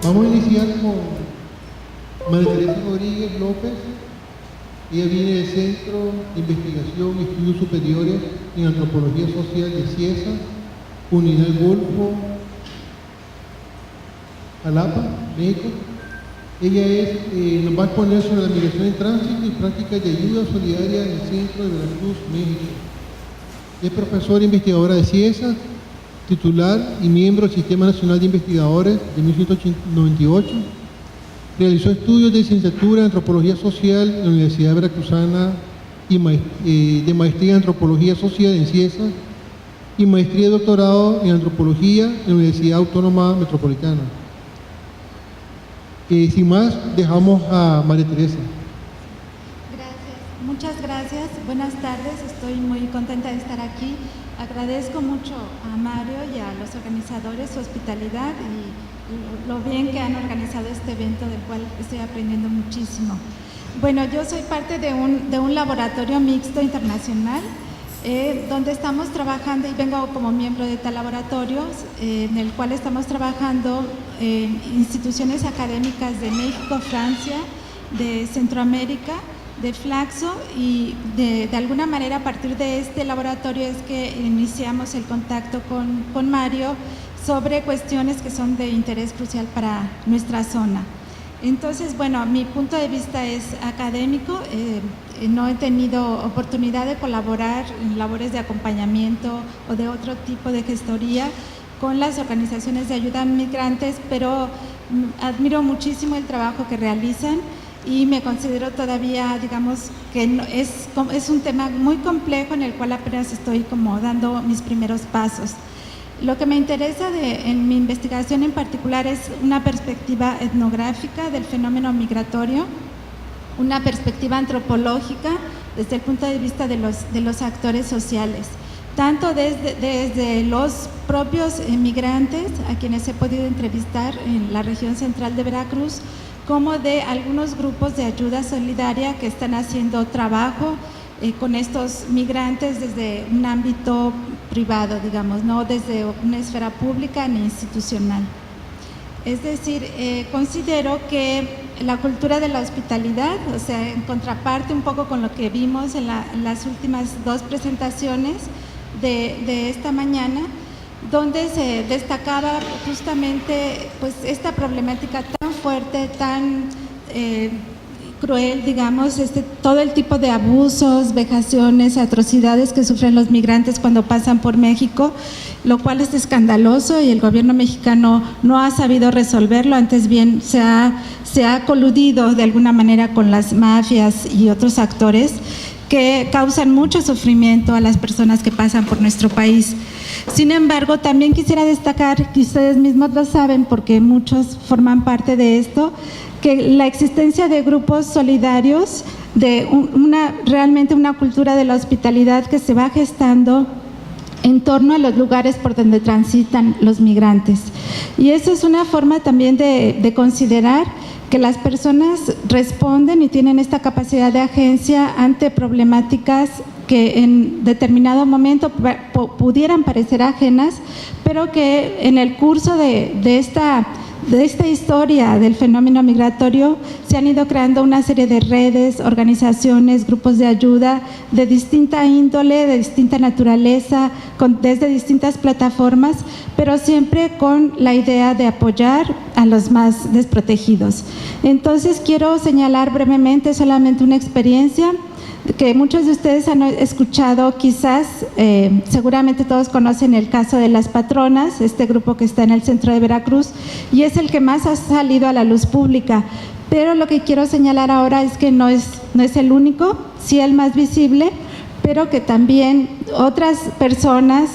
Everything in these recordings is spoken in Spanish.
Vamos a iniciar con María Teresa Rodríguez López. Ella viene del Centro de Investigación y Estudios Superiores en Antropología Social de CIESA, Unidad Golfo, Jalapa, México. Ella nos va a exponer sobre la migración en tránsito y prácticas de ayuda solidaria en el centro de Veracruz, México. Es profesora e investigadora de CIESA, titular y miembro del Sistema Nacional de Investigadores de 1998. Realizó estudios de licenciatura en Antropología Social en la Universidad Veracruzana y de maestría en Antropología Social en CIESA y maestría y doctorado en Antropología en la Universidad Autónoma Metropolitana. Sin más, dejamos a María Teresa. Gracias, muchas gracias. Buenas tardes, estoy muy contenta de estar aquí. Agradezco mucho a Mario y a los organizadores su hospitalidad y lo bien que han organizado este evento, del cual estoy aprendiendo muchísimo. Bueno, yo soy parte de un laboratorio mixto internacional donde estamos trabajando, y vengo como miembro de tal laboratorio, en el cual estamos trabajando en instituciones académicas de México, Francia, de Centroamérica, de Flaxo, y de alguna manera a partir de este laboratorio es que iniciamos el contacto con Mario sobre cuestiones que son de interés crucial para nuestra zona. Entonces, bueno, mi punto de vista es académico. No he tenido oportunidad de colaborar en labores de acompañamiento o de otro tipo de gestoría con las organizaciones de ayuda a migrantes, pero admiro muchísimo el trabajo que realizan y me considero todavía, digamos, que es un tema muy complejo en el cual apenas estoy como dando mis primeros pasos. Lo que me interesa en mi investigación en particular es una perspectiva etnográfica del fenómeno migratorio, una perspectiva antropológica desde el punto de vista de los actores sociales, tanto desde los propios migrantes a quienes he podido entrevistar en la región central de Veracruz, como de algunos grupos de ayuda solidaria que están haciendo trabajo con estos migrantes desde un ámbito privado, digamos, no desde una esfera pública ni institucional. Es decir, considero que la cultura de la hospitalidad, o sea, en contraparte un poco con lo que vimos en las últimas dos presentaciones de esta mañana, donde se destacaba justamente pues esta problemática tan fuerte, tan cruel, digamos, todo el tipo de abusos, vejaciones, atrocidades que sufren los migrantes cuando pasan por México, lo cual es escandaloso y el gobierno mexicano no ha sabido resolverlo, antes bien se ha coludido de alguna manera con las mafias y otros actores que causan mucho sufrimiento a las personas que pasan por nuestro país. Sin embargo, también quisiera destacar, que ustedes mismos lo saben porque muchos forman parte de esto, que la existencia de grupos solidarios, de realmente una cultura de la hospitalidad que se va gestando en torno a los lugares por donde transitan los migrantes. Y eso es una forma también de considerar que las personas responden y tienen esta capacidad de agencia ante problemáticas que en determinado momento pudieran parecer ajenas, pero que en el curso de esta historia del fenómeno migratorio se han ido creando una serie de redes, organizaciones, grupos de ayuda de distinta índole, de distinta naturaleza, desde distintas plataformas, pero siempre con la idea de apoyar a los más desprotegidos. Entonces quiero señalar brevemente solamente una experiencia que muchos de ustedes han escuchado, quizás, seguramente todos conocen el caso de Las Patronas, este grupo que está en el centro de Veracruz, y es el que más ha salido a la luz pública. Pero lo que quiero señalar ahora es que no es el único, sí el más visible, pero que también otras personas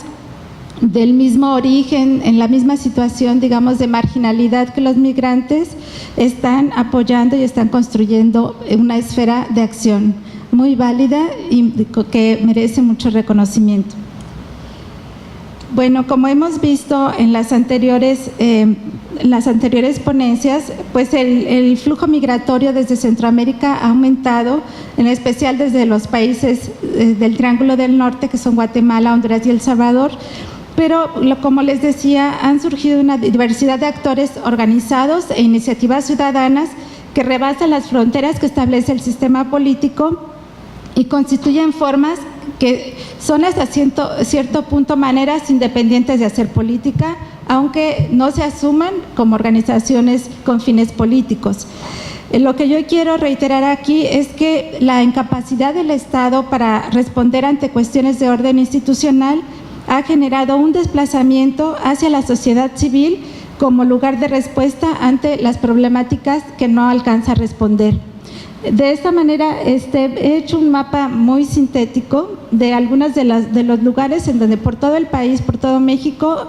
del mismo origen, en la misma situación, digamos, de marginalidad que los migrantes, están apoyando y están construyendo una esfera de acción muy válida y que merece mucho reconocimiento. Bueno, como hemos visto en las anteriores ponencias, pues el flujo migratorio desde Centroamérica ha aumentado, en especial desde los países del Triángulo del Norte, que son Guatemala, Honduras y El Salvador, pero como les decía, han surgido una diversidad de actores organizados e iniciativas ciudadanas que rebasan las fronteras que establece el sistema político y constituyen formas que son hasta cierto punto maneras independientes de hacer política, aunque no se asuman como organizaciones con fines políticos. Lo que yo quiero reiterar aquí es que la incapacidad del Estado para responder ante cuestiones de orden institucional ha generado un desplazamiento hacia la sociedad civil como lugar de respuesta ante las problemáticas que no alcanza a responder. De esta manera he hecho un mapa muy sintético de algunos de los lugares en donde por todo el país, por todo México,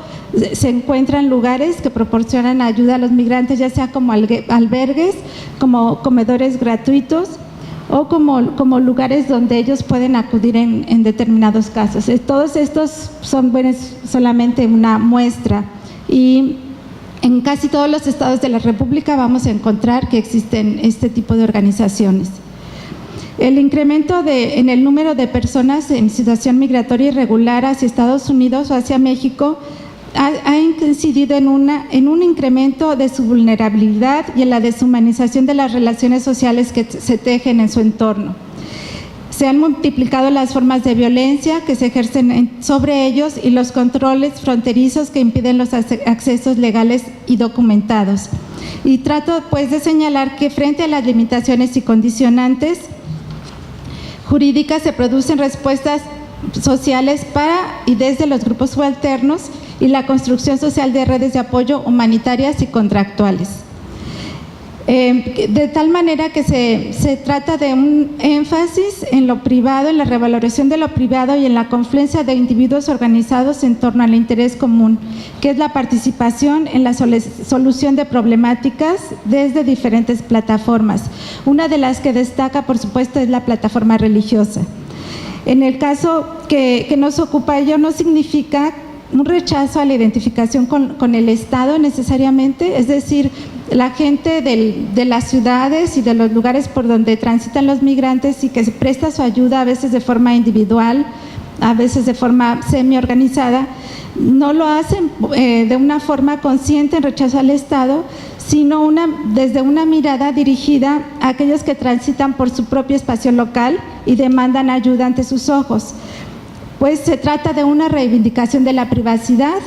se encuentran lugares que proporcionan ayuda a los migrantes, ya sea como albergues, como comedores gratuitos o como lugares donde ellos pueden acudir en determinados casos. Todos estos son solamente una muestra, y en casi todos los estados de la República vamos a encontrar que existen este tipo de organizaciones. El incremento en el número de personas en situación migratoria irregular hacia Estados Unidos o hacia México ha incidido en un incremento de su vulnerabilidad y en la deshumanización de las relaciones sociales que se tejen en su entorno. Se han multiplicado las formas de violencia que se ejercen sobre ellos y los controles fronterizos que impiden los accesos legales y documentados. Y trato pues de señalar que frente a las limitaciones y condicionantes jurídicas se producen respuestas sociales para y desde los grupos subalternos y la construcción social de redes de apoyo humanitarias y contractuales. De tal manera que se trata de un énfasis en lo privado, en la revaloración de lo privado y en la confluencia de individuos organizados en torno al interés común, que es la participación en la solución de problemáticas desde diferentes plataformas. Una de las que destaca, por supuesto, es la plataforma religiosa. En el caso que nos ocupa, ello no significa un rechazo a la identificación con el Estado necesariamente, es decir, la gente de las ciudades y de los lugares por donde transitan los migrantes y que se presta su ayuda a veces de forma individual, a veces de forma semi-organizada, no lo hacen de una forma consciente en rechazo al Estado, sino desde una mirada dirigida a aquellos que transitan por su propio espacio local y demandan ayuda ante sus ojos. Pues se trata de una reivindicación de la privacidad,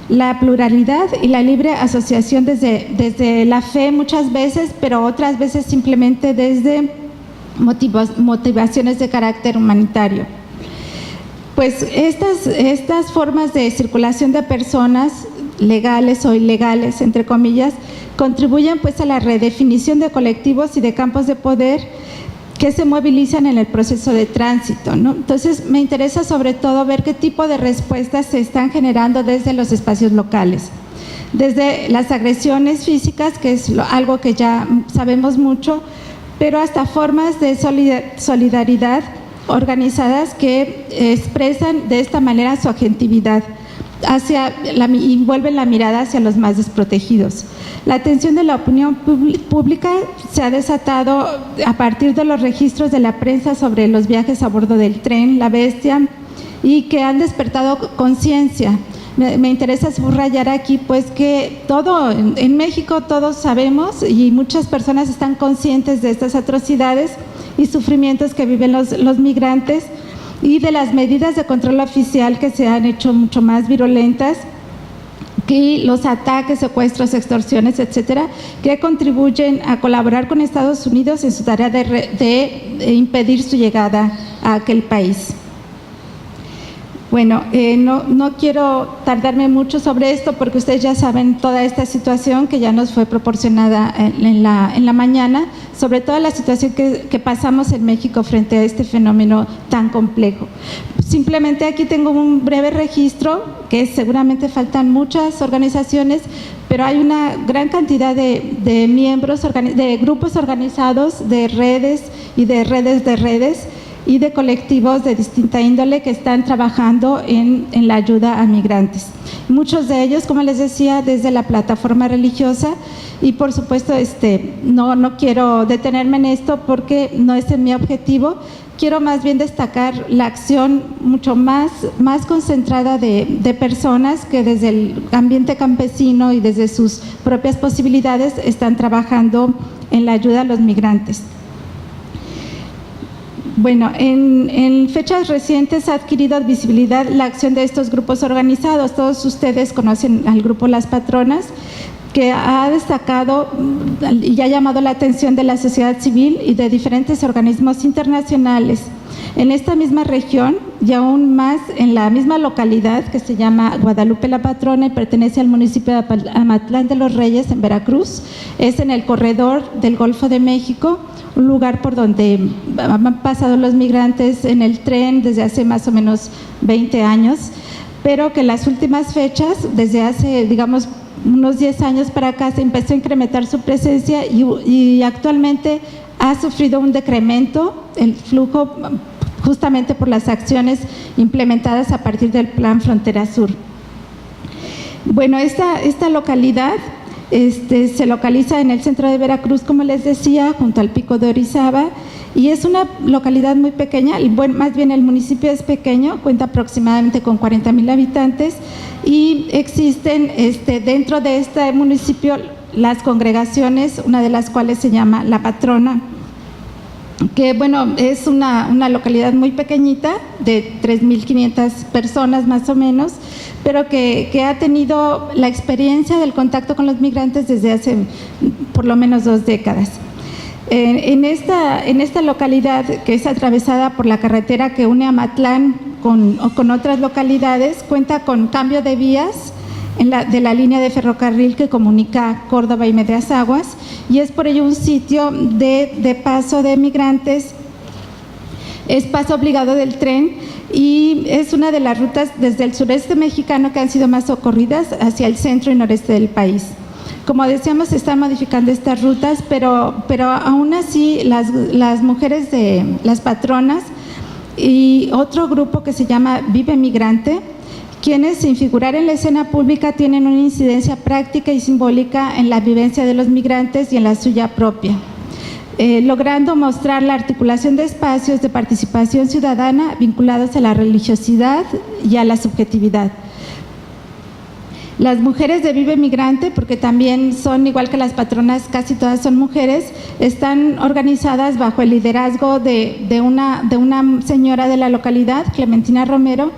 la pluralidad y la libre asociación desde la fe muchas veces, pero otras veces simplemente desde motivaciones de carácter humanitario. Pues estas formas de circulación de personas legales o ilegales, entre comillas, contribuyen pues a la redefinición de colectivos y de campos de poder que se movilizan en el proceso de tránsito, ¿no? Entonces, me interesa sobre todo ver qué tipo de respuestas se están generando desde los espacios locales. Desde las agresiones físicas, que es algo que ya sabemos mucho, pero hasta formas de solidaridad organizadas que expresan de esta manera su agentividad y vuelven la mirada hacia los más desprotegidos. La atención de la opinión pública se ha desatado a partir de los registros de la prensa sobre los viajes a bordo del tren La Bestia y que han despertado conciencia. Me interesa subrayar aquí pues que en México todos sabemos y muchas personas están conscientes de estas atrocidades y sufrimientos que viven los migrantes y de las medidas de control oficial que se han hecho mucho más virulentas, que los ataques, secuestros, extorsiones, etcétera, que contribuyen a colaborar con Estados Unidos en su tarea de impedir su llegada a aquel país. Bueno, no quiero tardarme mucho sobre esto porque ustedes ya saben toda esta situación que ya nos fue proporcionada en la mañana, sobre toda la situación que pasamos en México frente a este fenómeno tan complejo. Simplemente aquí tengo un breve registro, que seguramente faltan muchas organizaciones, pero hay una gran cantidad de miembros, de grupos organizados, de redes y de redes y de colectivos de distinta índole que están trabajando en la ayuda a migrantes. Muchos de ellos, como les decía, desde la plataforma religiosa, y por supuesto no quiero detenerme en esto porque no es mi objetivo. Quiero más bien destacar la acción mucho más concentrada de personas que desde el ambiente campesino y desde sus propias posibilidades están trabajando en la ayuda a los migrantes. Bueno, en fechas recientes ha adquirido visibilidad la acción de estos grupos organizados. Todos ustedes conocen al grupo Las Patronas, que ha destacado y ha llamado la atención de la sociedad civil y de diferentes organismos internacionales en esta misma región y aún más en la misma localidad que se llama Guadalupe la Patrona y pertenece al municipio de Amatlán de los Reyes, en Veracruz. Es en el corredor del Golfo de México, un lugar por donde han pasado los migrantes en el tren desde hace más o menos 20 años, pero que en las últimas fechas, desde hace, digamos, unos 10 años para acá, se empezó a incrementar su presencia y actualmente ha sufrido un decremento el flujo justamente por las acciones implementadas a partir del Plan Frontera Sur. Bueno, esta localidad se localiza en el centro de Veracruz, como les decía, junto al Pico de Orizaba, y es una localidad muy pequeña, más bien el municipio es pequeño, cuenta aproximadamente con 40,000 habitantes, y existen dentro de este municipio las congregaciones, una de las cuales se llama La Patrona, que bueno, es una localidad muy pequeñita, de 3,500 personas más o menos, pero que ha tenido la experiencia del contacto con los migrantes desde hace por lo menos 2 décadas. En esta localidad, que es atravesada por la carretera que une Amatlán con otras localidades, cuenta con cambio de vías de la línea de ferrocarril que comunica Córdoba y Medias Aguas, y es por ello un sitio de paso de migrantes, es paso obligado del tren, y es una de las rutas desde el sureste mexicano que han sido más socorridas hacia el centro y noreste del país. Como decíamos, se están modificando estas rutas, pero aún así las mujeres de Las Patronas y otro grupo que se llama Vive Migrante, quienes sin figurar en la escena pública tienen una incidencia práctica y simbólica en la vivencia de los migrantes y en la suya propia, logrando mostrar la articulación de espacios de participación ciudadana vinculados a la religiosidad y a la subjetividad. Las mujeres de Vive Migrante, porque también son igual que Las Patronas, casi todas son mujeres, están organizadas bajo el liderazgo de una señora de la localidad, Clementina Romero,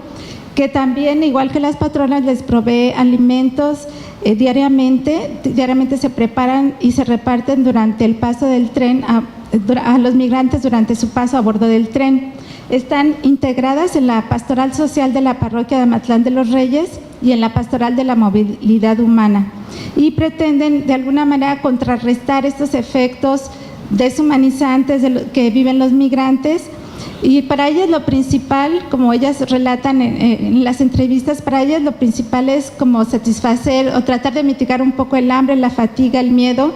que también, igual que Las Patronas, les provee alimentos diariamente. Diariamente se preparan y se reparten durante el paso del tren a los migrantes durante su paso a bordo del tren. Están integradas en la pastoral social de la parroquia de Amatlán de los Reyes y en la pastoral de la movilidad humana, y pretenden de alguna manera contrarrestar estos efectos deshumanizantes que viven los migrantes. Y para ellas lo principal, como ellas relatan en las entrevistas, para ellas lo principal es como satisfacer o tratar de mitigar un poco el hambre, la fatiga, el miedo,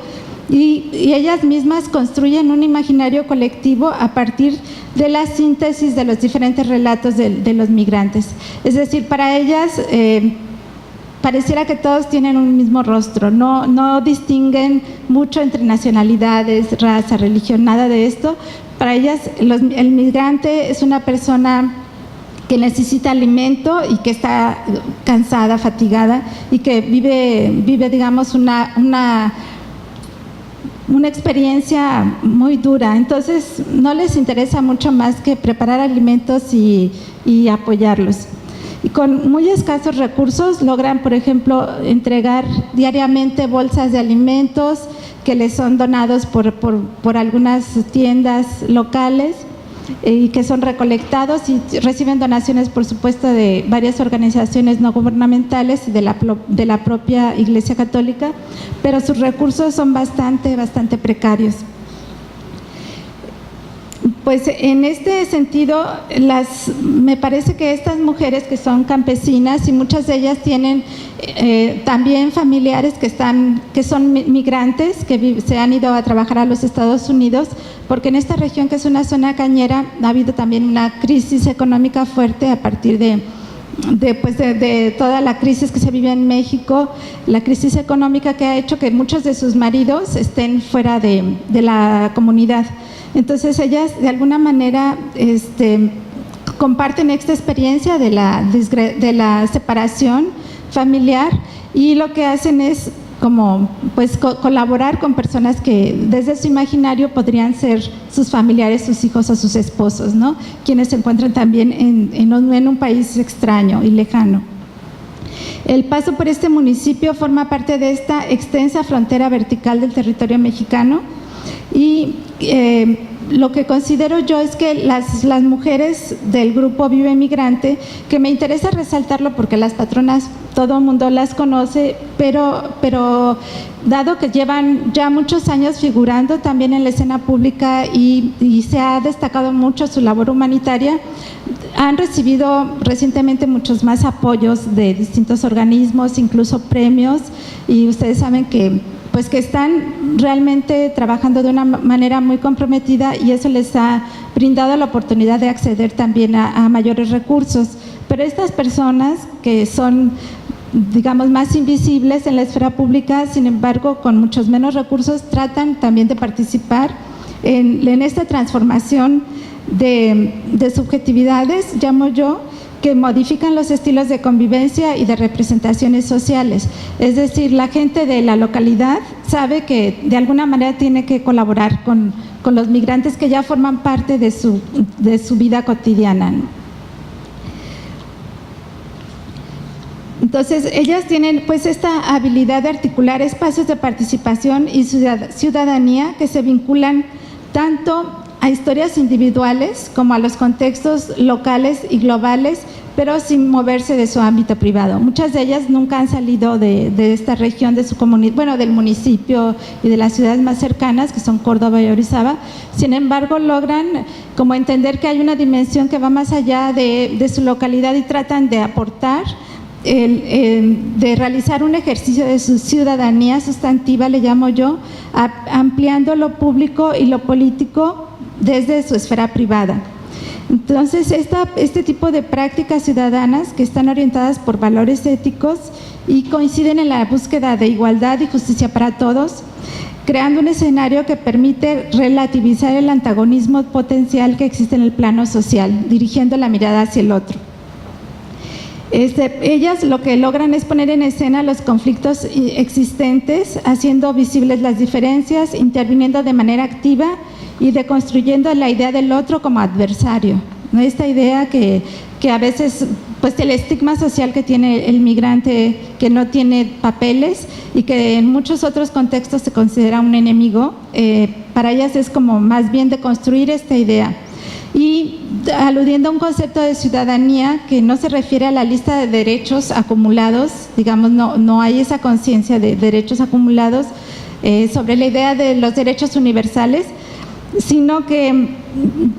y ellas mismas construyen un imaginario colectivo a partir de la síntesis de los diferentes relatos de los migrantes. Es decir, para ellas pareciera que todos tienen un mismo rostro, no distinguen mucho entre nacionalidades, raza, religión, nada de esto. Para ellas el migrante es una persona que necesita alimento y que está cansada, fatigada, y que vive digamos, una experiencia muy dura. Entonces no les interesa mucho más que preparar alimentos y apoyarlos. Y con muy escasos recursos logran, por ejemplo, entregar diariamente bolsas de alimentos que les son donados por algunas tiendas locales y que son recolectados, y reciben donaciones, por supuesto, de varias organizaciones no gubernamentales y de la propia Iglesia Católica, pero sus recursos son bastante precarios. pues en este sentido, me parece que estas mujeres que son campesinas y muchas de ellas tienen también familiares que son migrantes, que se han ido a trabajar a los Estados Unidos, porque en esta región, que es una zona cañera, ha habido también una crisis económica fuerte a partir de toda la crisis que se vive en México, la crisis económica que ha hecho que muchos de sus maridos estén fuera de la comunidad. Entonces ellas de alguna manera comparten esta experiencia de la separación familiar, y lo que hacen es como colaborar con personas que desde su imaginario podrían ser sus familiares, sus hijos o sus esposos, ¿no? Quienes se encuentran también en un país extraño y lejano. El paso por este municipio forma parte de esta extensa frontera vertical del territorio mexicano, y lo que considero yo es que las mujeres del grupo Vive Migrante, que me interesa resaltarlo porque las patronas todo el mundo las conoce, pero dado que llevan ya muchos años figurando también en la escena pública y se ha destacado mucho su labor humanitaria, han recibido recientemente muchos más apoyos de distintos organismos, incluso premios, y ustedes saben que están realmente trabajando de una manera muy comprometida, y eso les ha brindado la oportunidad de acceder también a mayores recursos. Pero estas personas que son, digamos, más invisibles en la esfera pública, sin embargo, con muchos menos recursos, tratan también de participar en esta transformación de subjetividades, llamo yo, que modifican los estilos de convivencia y de representaciones sociales. Es decir, la gente de la localidad sabe que de alguna manera tiene que colaborar con los migrantes que ya forman parte de su vida cotidiana, ¿no? Entonces, ellas tienen esta habilidad de articular espacios de participación y ciudadanía que se vinculan tanto a historias individuales como a los contextos locales y globales, pero sin moverse de su ámbito privado. Muchas de ellas nunca han salido de esta región, de su comunidad, bueno, del municipio y de las ciudades más cercanas, que son Córdoba y Orizaba. Sin embargo, logran como entender que hay una dimensión que va más allá de su localidad, y tratan de aportar, de realizar un ejercicio de su ciudadanía sustantiva, le llamo yo, ampliando lo público y lo político desde su esfera privada. Entonces, este tipo de prácticas ciudadanas que están orientadas por valores éticos y coinciden en la búsqueda de igualdad y justicia para todos, creando un escenario que permite relativizar el antagonismo potencial que existe en el plano social, dirigiendo la mirada hacia el otro. Ellas lo que logran es poner en escena los conflictos existentes, haciendo visibles las diferencias, interviniendo de manera activa y deconstruyendo la idea del otro como adversario, ¿no? Esta idea que a veces, el estigma social que tiene el migrante que no tiene papeles y que en muchos otros contextos se considera un enemigo, para ellas es como más bien deconstruir esta idea. Y aludiendo a un concepto de ciudadanía que no se refiere a la lista de derechos acumulados, digamos, no hay esa conciencia de derechos acumulados sobre la idea de los derechos universales, sino que,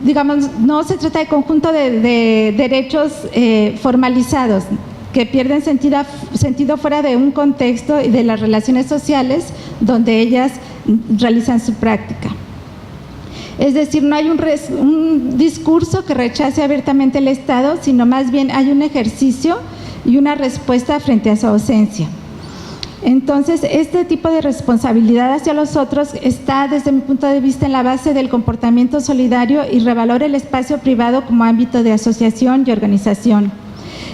digamos, no se trata de conjunto de derechos formalizados que pierden sentido fuera de un contexto y de las relaciones sociales donde ellas realizan su práctica. Es decir, no hay un discurso que rechace abiertamente el Estado, sino más bien hay un ejercicio y una respuesta frente a su ausencia. Entonces, este tipo de responsabilidad hacia los otros está, desde mi punto de vista, en la base del comportamiento solidario y revalora el espacio privado como ámbito de asociación y organización.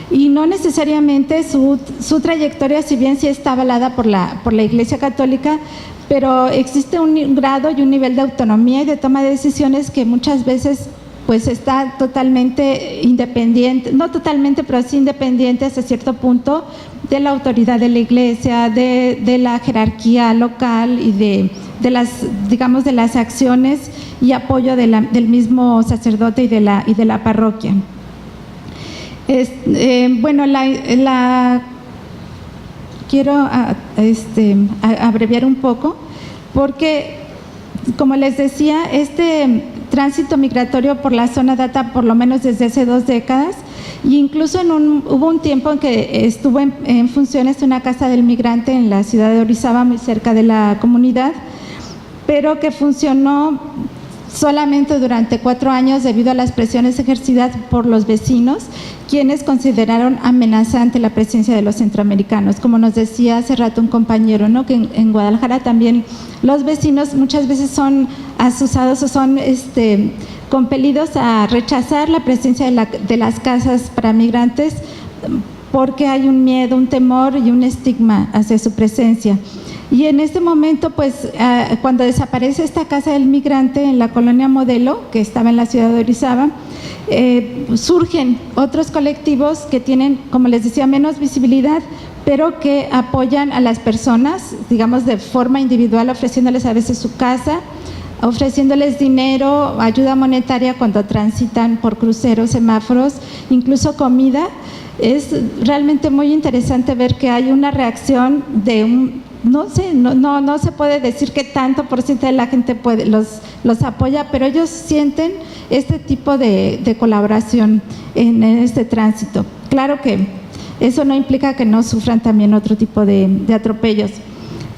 Y no necesariamente su trayectoria, si bien sí está avalada por la Iglesia Católica, pero existe un grado y un nivel de autonomía y de toma de decisiones que muchas veces está totalmente independiente, no totalmente, pero sí independiente hasta cierto punto de la autoridad de la Iglesia, de la jerarquía local y de las acciones y apoyo del mismo sacerdote y de la parroquia. Quiero abreviar un poco porque, como les decía, este tránsito migratorio por la zona data por lo menos desde hace 2 décadas, y incluso hubo un tiempo en que estuvo en funciones una casa del migrante en la ciudad de Orizaba, muy cerca de la comunidad, pero que funcionó solamente durante 4 años debido a las presiones ejercidas por los vecinos, quienes consideraron amenazante la presencia de los centroamericanos. Como nos decía hace rato un compañero, ¿no?, que en Guadalajara también los vecinos muchas veces son asusados o son compelidos a rechazar la presencia de las casas para migrantes porque hay un miedo, un temor y un estigma hacia su presencia. Y en este momento, pues, cuando desaparece esta casa del migrante en la colonia Modelo, que estaba en la ciudad de Orizaba, surgen otros colectivos que tienen, como les decía, menos visibilidad, pero que apoyan a las personas, digamos, de forma individual, ofreciéndoles a veces su casa, ofreciéndoles dinero, ayuda monetaria cuando transitan por cruceros, semáforos, incluso comida. Es realmente muy interesante ver que hay una reacción de no sé, no se puede decir qué tanto por ciento de la gente los apoya, pero ellos sienten este tipo de colaboración en este tránsito. Claro que eso no implica que no sufran también otro tipo de atropellos,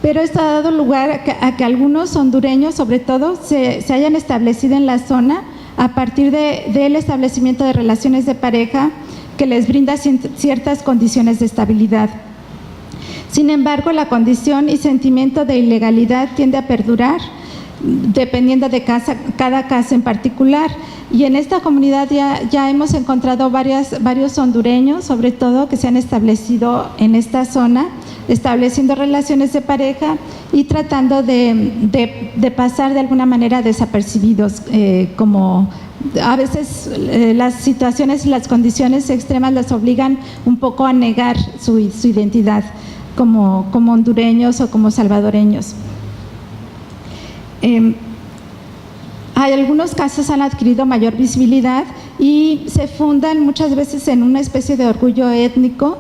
pero esto ha dado lugar a que algunos hondureños, sobre todo, se hayan establecido en la zona a partir del establecimiento de relaciones de pareja que les brinda ciertas condiciones de estabilidad. Sin embargo, la condición y sentimiento de ilegalidad tiende a perdurar dependiendo de cada caso en particular. Y en esta comunidad ya hemos encontrado varios hondureños, sobre todo, que se han establecido en esta zona, estableciendo relaciones de pareja y tratando de pasar de alguna manera desapercibidos, como a veces las situaciones y las condiciones extremas les obligan un poco a negar su identidad como hondureños o como salvadoreños. Hay algunos casos han adquirido mayor visibilidad y se fundan muchas veces en una especie de orgullo étnico,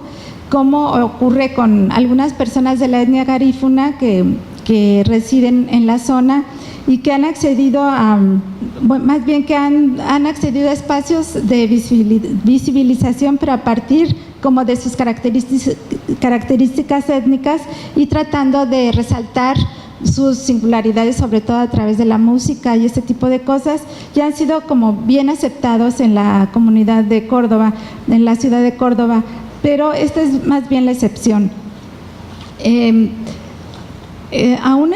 como ocurre con algunas personas de la etnia garífuna que residen en la zona y que han accedido más bien que han accedido a espacios de visibilización, pero a partir como de sus características étnicas y tratando de resaltar sus singularidades, sobre todo a través de la música y ese tipo de cosas, ya han sido como bien aceptados en la comunidad de Córdoba, en la ciudad de Córdoba, pero esta es más bien la excepción. Aún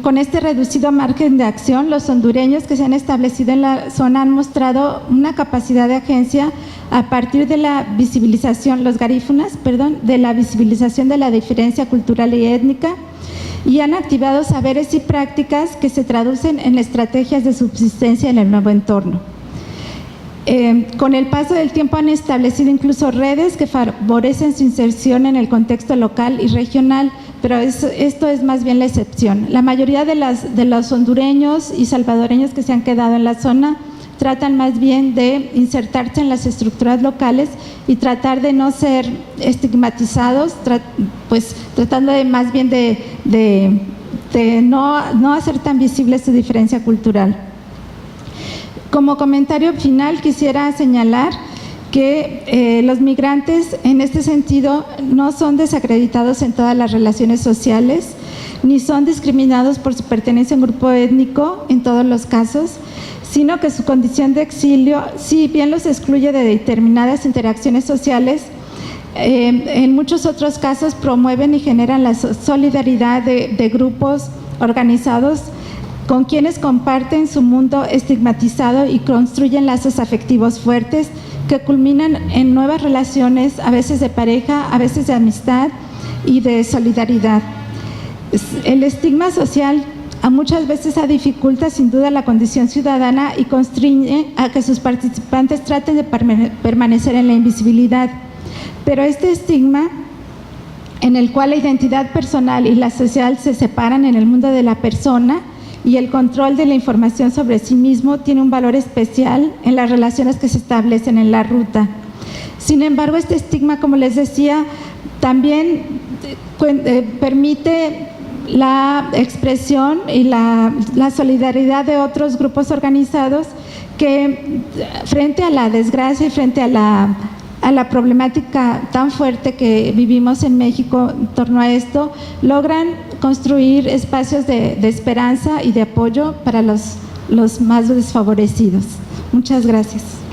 con este reducido margen de acción, los hondureños que se han establecido en la zona han mostrado una capacidad de agencia a partir de la visibilización, de la visibilización de la diferencia cultural y étnica, y han activado saberes y prácticas que se traducen en estrategias de subsistencia en el nuevo entorno. Con el paso del tiempo han establecido incluso redes que favorecen su inserción en el contexto local y regional, pero esto es más bien la excepción. La mayoría de los hondureños y salvadoreños que se han quedado en la zona tratan más bien de insertarse en las estructuras locales y tratar de no ser estigmatizados, pues tratando de más bien de no hacer tan visible su diferencia cultural. Como comentario final quisiera señalar que los migrantes en este sentido no son desacreditados en todas las relaciones sociales, ni son discriminados por su pertenencia a un grupo étnico en todos los casos, sino que su condición de exilio, si bien los excluye de determinadas interacciones sociales, en muchos otros casos promueven y generan la solidaridad de grupos organizados con quienes comparten su mundo estigmatizado y construyen lazos afectivos fuertes que culminan en nuevas relaciones, a veces de pareja, a veces de amistad y de solidaridad. El estigma social muchas veces dificulta sin duda la condición ciudadana y constriñe a que sus participantes traten de permanecer en la invisibilidad. Pero este estigma, en el cual la identidad personal y la social se separan en el mundo de la persona y el control de la información sobre sí mismo, tiene un valor especial en las relaciones que se establecen en la ruta. Sin embargo, este estigma, como les decía, también permite la expresión y la solidaridad de otros grupos organizados que frente a la desgracia y frente a la problemática tan fuerte que vivimos en México en torno a esto, logran construir espacios de esperanza y de apoyo para los más desfavorecidos. Muchas gracias.